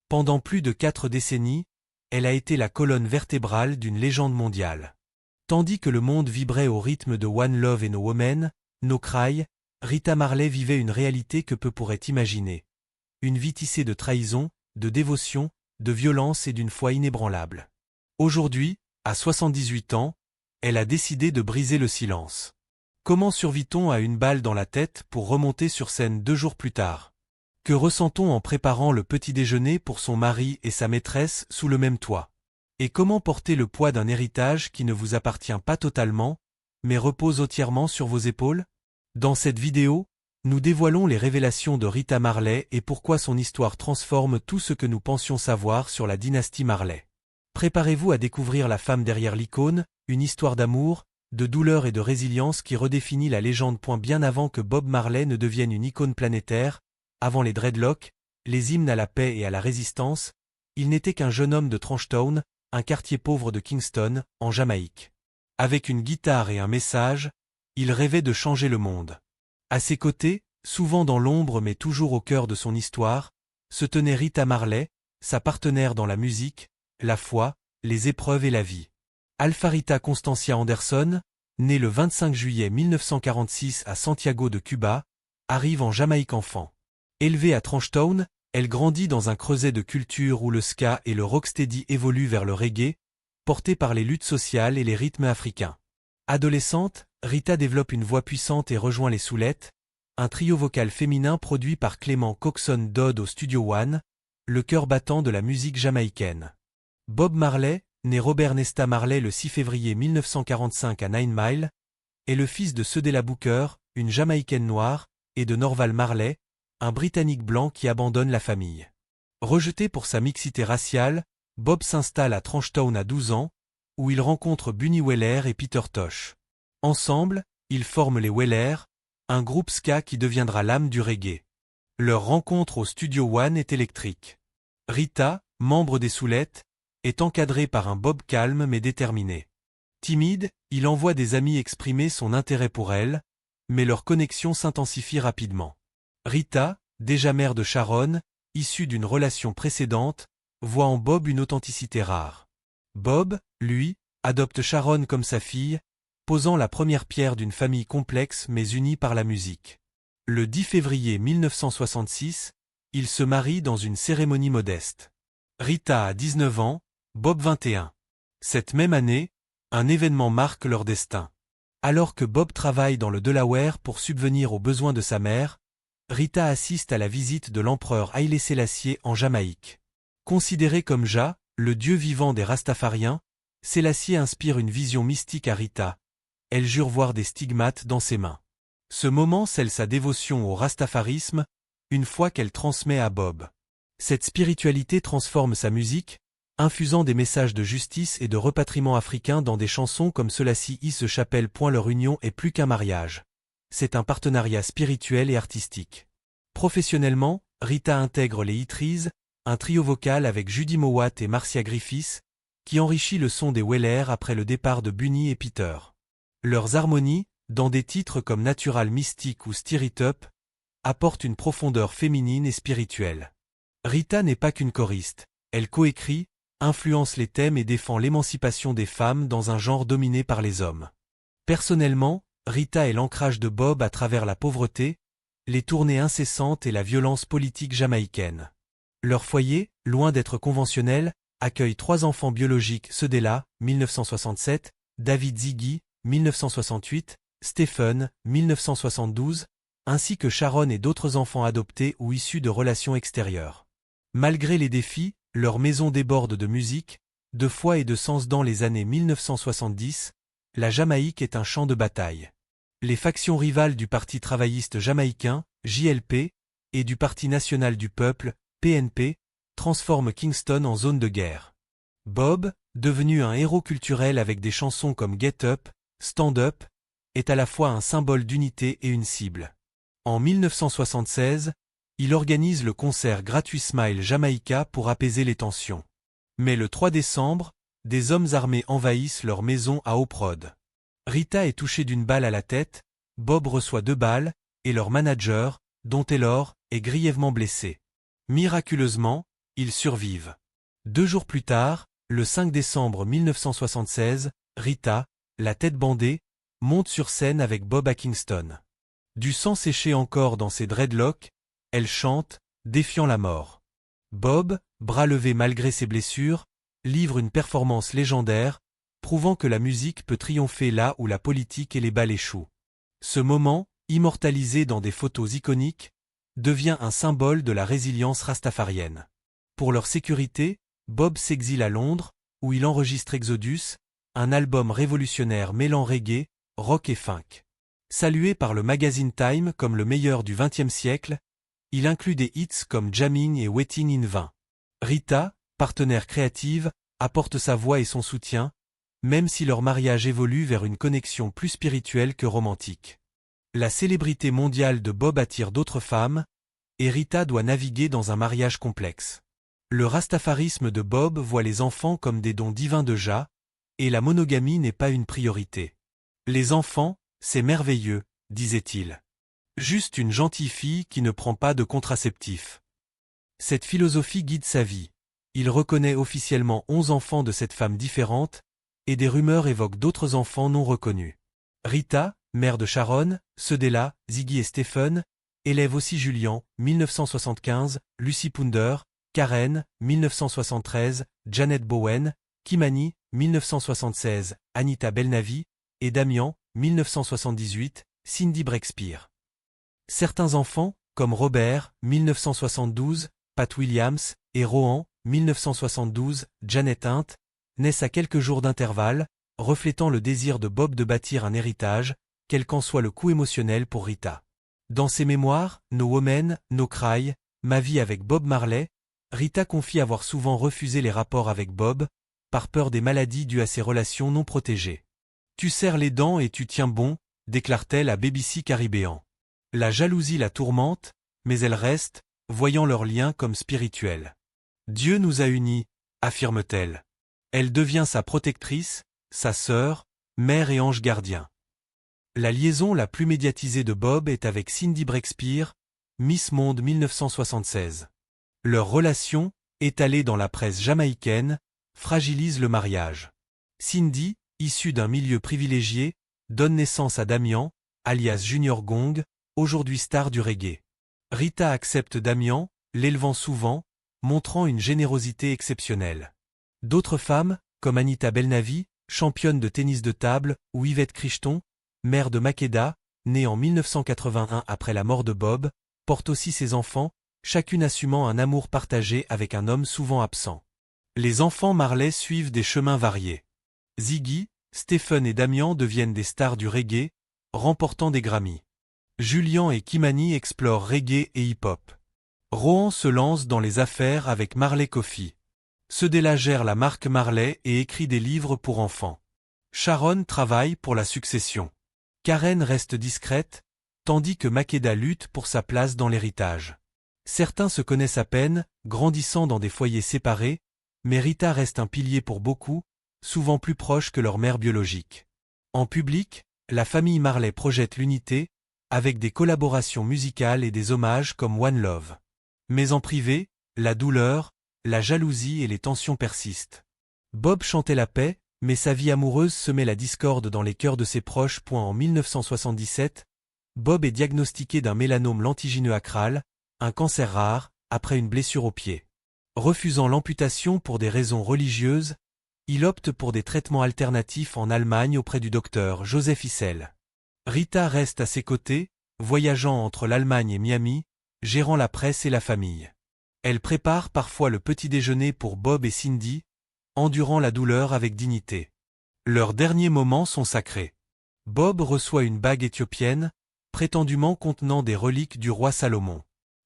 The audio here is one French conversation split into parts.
Pendant plus de 4 décennies, elle a été la colonne vertébrale d'une légende mondiale. Tandis que le monde vibrait au rythme de One Love et No Women, No Cry, Rita Marley vivait une réalité que peu pourraient imaginer. Une vie tissée de trahison, de dévotion, de violence et d'une foi inébranlable. Aujourd'hui, à 78 ans, elle a décidé de briser le silence. Comment survit-on à une balle dans la tête pour remonter sur scène 2 jours plus tard? Que ressent-on en préparant le petit déjeuner pour son mari et sa maîtresse sous le même toit? Et comment porter le poids d'un héritage qui ne vous appartient pas totalement, mais repose entièrement sur vos épaules? Dans cette vidéo, nous dévoilons les révélations de Rita Marley et pourquoi son histoire transforme tout ce que nous pensions savoir sur la dynastie Marley. Préparez-vous à découvrir la femme derrière l'icône, une histoire d'amour, de douleur et de résilience qui redéfinit la légende. Bien avant que Bob Marley ne devienne une icône planétaire, avant les dreadlocks, les hymnes à la paix et à la résistance, il n'était qu'un jeune homme de Trenchtown, un quartier pauvre de Kingston, en Jamaïque. Avec une guitare et un message, il rêvait de changer le monde. À ses côtés, souvent dans l'ombre mais toujours au cœur de son histoire, se tenait Rita Marley, sa partenaire dans la musique, la foi, les épreuves et la vie. Alfarita Constancia Anderson, née le 25 juillet 1946 à Santiago de Cuba, arrive en Jamaïque enfant. Élevée à Trenchtown, elle grandit dans un creuset de culture où le ska et le rocksteady évoluent vers le reggae, portés par les luttes sociales et les rythmes africains. Adolescente, Rita développe une voix puissante et rejoint les Soulettes, un trio vocal féminin produit par Clément Coxon Dodd au Studio One, le cœur battant de la musique jamaïcaine. Bob Marley, né Robert Nesta Marley le 6 février 1945 à Nine Mile, est le fils de Cedella Booker, une Jamaïcaine noire, et de Norval Marley, un Britannique blanc qui abandonne la famille. Rejeté pour sa mixité raciale, Bob s'installe à Trenchtown à 12 ans, où il rencontre Bunny Weller et Peter Tosh. Ensemble, ils forment les Weller, un groupe ska qui deviendra l'âme du reggae. Leur rencontre au Studio One est électrique. Rita, membre des Soulettes, est encadrée par un Bob calme mais déterminé. Timide, il envoie des amis exprimer son intérêt pour elle, mais leur connexion s'intensifie rapidement. Rita, déjà mère de Sharon, issue d'une relation précédente, voit en Bob une authenticité rare. Bob, lui, adopte Sharon comme sa fille, posant la première pierre d'une famille complexe mais unie par la musique. Le 10 février 1966, ils se marient dans une cérémonie modeste. Rita a 19 ans, Bob 21. Cette même année, un événement marque leur destin. Alors que Bob travaille dans le Delaware pour subvenir aux besoins de sa mère, Rita assiste à la visite de l'empereur Haïlé Sélassié en Jamaïque. Considéré comme Jah, le dieu vivant des Rastafariens, Sélassié inspire une vision mystique à Rita. Elle jure voir des stigmates dans ses mains. Ce moment scelle sa dévotion au rastafarisme, une foi qu'elle transmet à Bob. Cette spiritualité transforme sa musique, infusant des messages de justice et de repatriement africain dans des chansons comme Ceux-là-ci se chapelle. Leur union est plus qu'un mariage. C'est un partenariat spirituel et artistique. Professionnellement, Rita intègre les Hitries, un trio vocal avec Judy Mowat et Marcia Griffiths, qui enrichit le son des Weller après le départ de Bunny et Peter. Leurs harmonies, dans des titres comme Natural Mystic ou Stir It Up, apportent une profondeur féminine et spirituelle. Rita n'est pas qu'une choriste, elle coécrit, influence les thèmes et défend l'émancipation des femmes dans un genre dominé par les hommes. Personnellement, Rita est l'ancrage de Bob à travers la pauvreté, les tournées incessantes et la violence politique jamaïcaine. Leur foyer, loin d'être conventionnel, accueille 3 enfants biologiques: Cedella, 1967, David Ziggy, 1968, Stephen, 1972, ainsi que Sharon et d'autres enfants adoptés ou issus de relations extérieures. Malgré les défis, leur maison déborde de musique, de foi et de sens. Dans les années 1970, la Jamaïque est un champ de bataille. Les factions rivales du Parti travailliste jamaïcain, JLP, et du Parti national du peuple, PNP, transforment Kingston en zone de guerre. Bob, devenu un héros culturel avec des chansons comme Get Up, Stand Up, est à la fois un symbole d'unité et une cible. En 1976, il organise le concert gratuit Smile Jamaica pour apaiser les tensions. Mais le 3 décembre, des hommes armés envahissent leur maison à Oprod. Rita est touchée d'une balle à la tête, Bob reçoit 2 balles, et leur manager, Don Taylor, est grièvement blessé. Miraculeusement, Ils survivent. 2 jours plus tard, le 5 décembre 1976, Rita, la tête bandée, monte sur scène avec Bob à Kingston. Du sang séché encore dans ses dreadlocks, elle chante, défiant la mort. Bob, bras levés malgré ses blessures, livre une performance légendaire, prouvant que la musique peut triompher là où la politique et les balles échouent. Ce moment, immortalisé dans des photos iconiques, devient un symbole de la résilience rastafarienne. Pour leur sécurité, Bob s'exile à Londres, où il enregistre Exodus, un album révolutionnaire mêlant reggae, rock et funk. Salué par le magazine Time comme le meilleur du XXe siècle, il inclut des hits comme Jamming et Waiting in Vain. Rita, partenaire créative, apporte sa voix et son soutien, même si leur mariage évolue vers une connexion plus spirituelle que romantique. La célébrité mondiale de Bob attire d'autres femmes, et Rita doit naviguer dans un mariage complexe. Le rastafarisme de Bob voit les enfants comme des dons divins de Jah, et la monogamie n'est pas une priorité. Les enfants, c'est merveilleux, disait-il. Juste une gentille fille qui ne prend pas de contraceptif. Cette philosophie guide sa vie. Il reconnaît officiellement 11 enfants de cette femme différente, et des rumeurs évoquent d'autres enfants non reconnus. Rita, mère de Sharon, Cedella, Ziggy et Stephen, élève aussi Julian, 1975, Lucy Pounder, Karen, 1973, Janet Bowen, Kimani, 1976, Anita Belnavi, et Damian, 1978, Cindy Breakspear. Certains enfants, comme Robert, 1972, Pat Williams, et Rohan, 1972, Janet Hunt, naissent à quelques jours d'intervalle, reflétant le désir de Bob de bâtir un héritage, quel qu'en soit le coût émotionnel pour Rita. Dans ses mémoires, No Woman, No Cry, Ma vie avec Bob Marley, Rita confie avoir souvent refusé les rapports avec Bob, par peur des maladies dues à ses relations non protégées. Tu serres les dents et tu tiens bon, déclare-t-elle à BBC Caribéan. La jalousie la tourmente, mais elle reste, voyant leur lien comme spirituel. Dieu nous a unis, affirme-t-elle. Elle devient sa protectrice, sa sœur, mère et ange gardien. La liaison la plus médiatisée de Bob est avec Cindy Breakspear, Miss Monde 1976. Leur relation, étalée dans la presse jamaïcaine, fragilise le mariage. Cindy, issue d'un milieu privilégié, donne naissance à Damian, alias Junior Gong, aujourd'hui star du reggae. Rita accepte Damian, l'élevant souvent, montrant une générosité exceptionnelle. D'autres femmes, comme Anita Belnavi, championne de tennis de table, ou Yvette Crichton, mère de Makeda, née en 1981 après la mort de Bob, portent aussi ses enfants, chacune assumant un amour partagé avec un homme souvent absent. Les enfants Marley suivent des chemins variés. Ziggy, Stephen et Damian deviennent des stars du reggae, remportant des Grammys. Julian et Kimani explorent reggae et hip-hop. Rohan se lance dans les affaires avec Marley Coffee. Cedella gère la marque Marley et écrit des livres pour enfants. Sharon travaille pour la succession. Karen reste discrète, tandis que Makeda lutte pour sa place dans l'héritage. Certains se connaissent à peine, grandissant dans des foyers séparés, mais Rita reste un pilier pour beaucoup, souvent plus proche que leur mère biologique. En public, la famille Marley projette l'unité, avec des collaborations musicales et des hommages comme One Love. Mais en privé, la douleur, la jalousie et les tensions persistent. Bob chantait la paix, mais sa vie amoureuse semait la discorde dans les cœurs de ses proches. En 1977, Bob est diagnostiqué d'un mélanome lentigineux acral, un cancer rare, après une blessure au pied. Refusant l'amputation pour des raisons religieuses, il opte pour des traitements alternatifs en Allemagne auprès du docteur Joseph Issel. Rita reste à ses côtés, voyageant entre l'Allemagne et Miami, gérant la presse et la famille. Elle prépare parfois le petit déjeuner pour Bob et Cindy, endurant la douleur avec dignité. Leurs derniers moments sont sacrés. Bob reçoit une bague éthiopienne, prétendument contenant des reliques du roi Salomon.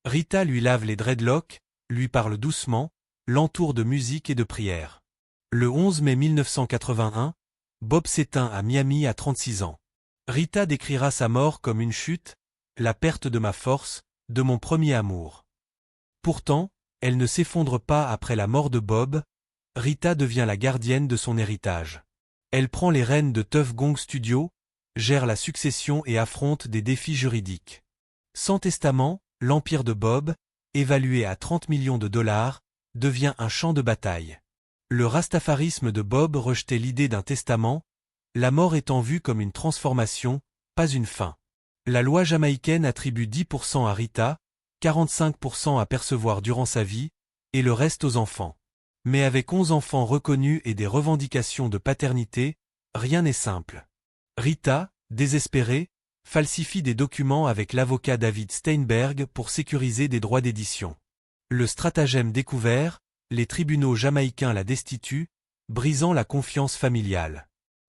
Rita lui lave les dreadlocks, lui parle doucement, l'entoure de musique et de prières. Le 11 mai 1981, Bob s'éteint à Miami à 36 ans. Rita décrira sa mort comme une chute, la perte de ma force, de mon premier amour. Pourtant, elle ne s'effondre pas après la mort de Bob, Rita devient la gardienne de son héritage. Elle prend les rênes de Tuff Gong Studio, gère la succession et affronte des défis juridiques. Sans testament, l'empire de Bob, évalué à 30 millions de dollars, devient un champ de bataille. Le rastafarisme de Bob rejetait l'idée d'un testament, la mort étant vue comme une transformation, pas une fin. La loi jamaïcaine attribue 10% à Rita, 45% à percevoir durant sa vie, et le reste aux enfants. Mais avec 11 enfants reconnus et des revendications de paternité, rien n'est simple. Rita, désespérée, falsifie des documents avec l'avocat David Steinberg pour sécuriser des droits d'édition. Le stratagème découvert, les tribunaux jamaïcains la destituent, brisant la confiance familiale.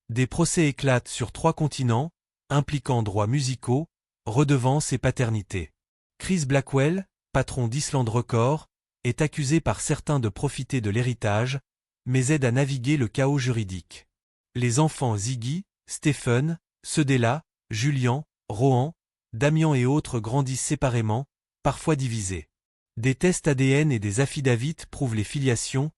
Des procès éclatent sur 3 continents, impliquant droits musicaux, redevances et paternité. Chris Blackwell, patron d'Island Records, est accusé par certains de profiter de l'héritage, mais aide à naviguer le chaos juridique. Les enfants Ziggy, Stephen, Cedella, Julian, Rohan, Damian et autres grandissent séparément, parfois divisés. Des tests ADN et des affidavits prouvent les filiations,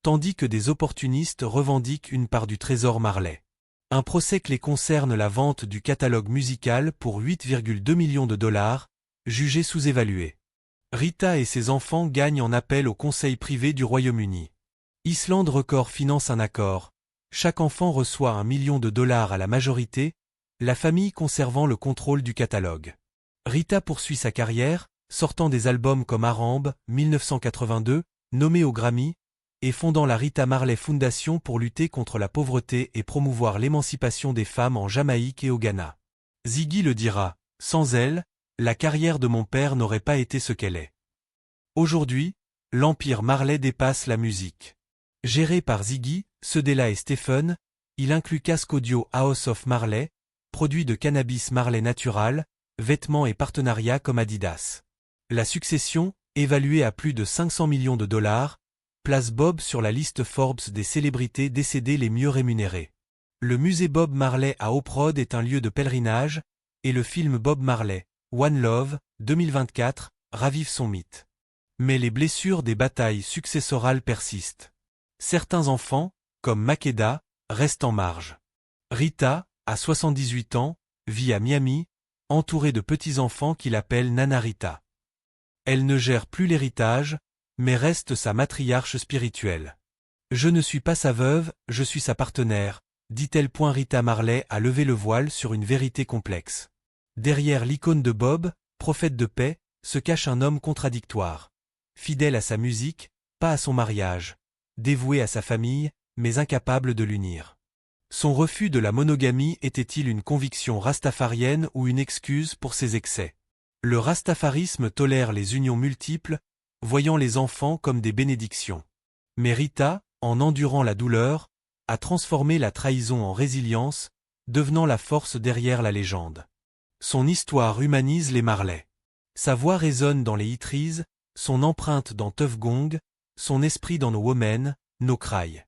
tandis que des opportunistes revendiquent une part du trésor Marley. Un procès clé concerne la vente du catalogue musical pour 8,2 millions de dollars, jugé sous-évalué. Rita et ses enfants gagnent en appel au Conseil privé du Royaume-Uni. Island Records finance un accord. Chaque enfant reçoit 1 million de dollars à la majorité, la famille conservant le contrôle du catalogue. Rita poursuit sa carrière, sortant des albums comme Arambe, 1982, nommé au Grammy, et fondant la Rita Marley Foundation pour lutter contre la pauvreté et promouvoir l'émancipation des femmes en Jamaïque et au Ghana. Ziggy le dira, sans elle, la carrière de mon père n'aurait pas été ce qu'elle est. Aujourd'hui, l'empire Marley dépasse la musique. Géré par Ziggy, Cedella et Stephen, il inclut casque audio House of Marley, produits de cannabis Marley natural, vêtements et partenariats comme Adidas. La succession, évaluée à plus de 500 millions de dollars, place Bob sur la liste Forbes des célébrités décédées les mieux rémunérées. Le musée Bob Marley à Oprod est un lieu de pèlerinage, et le film Bob Marley, One Love, 2024, ravive son mythe. Mais les blessures des batailles successorales persistent. Certains enfants, comme Makeda, restent en marge. Rita, à 78 ans, vit à Miami, entourée de petits-enfants qu'il appelle Nana Rita. Elle ne gère plus l'héritage, mais reste sa matriarche spirituelle. Je ne suis pas sa veuve, je suis sa partenaire, dit-elle. Rita Marley a levé le voile sur une vérité complexe. Derrière l'icône de Bob, prophète de paix, se cache un homme contradictoire. Fidèle à sa musique, pas à son mariage. Dévoué à sa famille, mais incapable de l'unir. Son refus de la monogamie était-il une conviction rastafarienne ou une excuse pour ses excès? Le rastafarisme tolère les unions multiples, voyant les enfants comme des bénédictions. Mais Rita, en endurant la douleur, a transformé la trahison en résilience, devenant la force derrière la légende. Son histoire humanise les Marley. Sa voix résonne dans les Hitries, son empreinte dans Tuff Gong, son esprit dans nos Women, No Cry.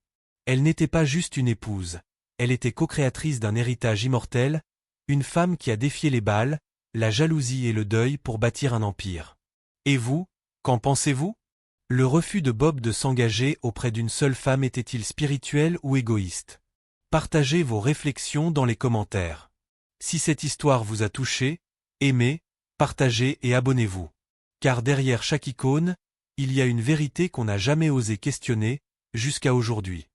Elle n'était pas juste une épouse, elle était co-créatrice d'un héritage immortel, une femme qui a défié les Baals, la jalousie et le deuil pour bâtir un empire. Et vous, qu'en pensez-vous? Le refus de Bob de s'engager auprès d'une seule femme était-il spirituel ou égoïste? Partagez vos réflexions dans les commentaires. Si cette histoire vous a touché, aimez, partagez et abonnez-vous. Car derrière chaque icône, il y a une vérité qu'on n'a jamais osé questionner, jusqu'à aujourd'hui.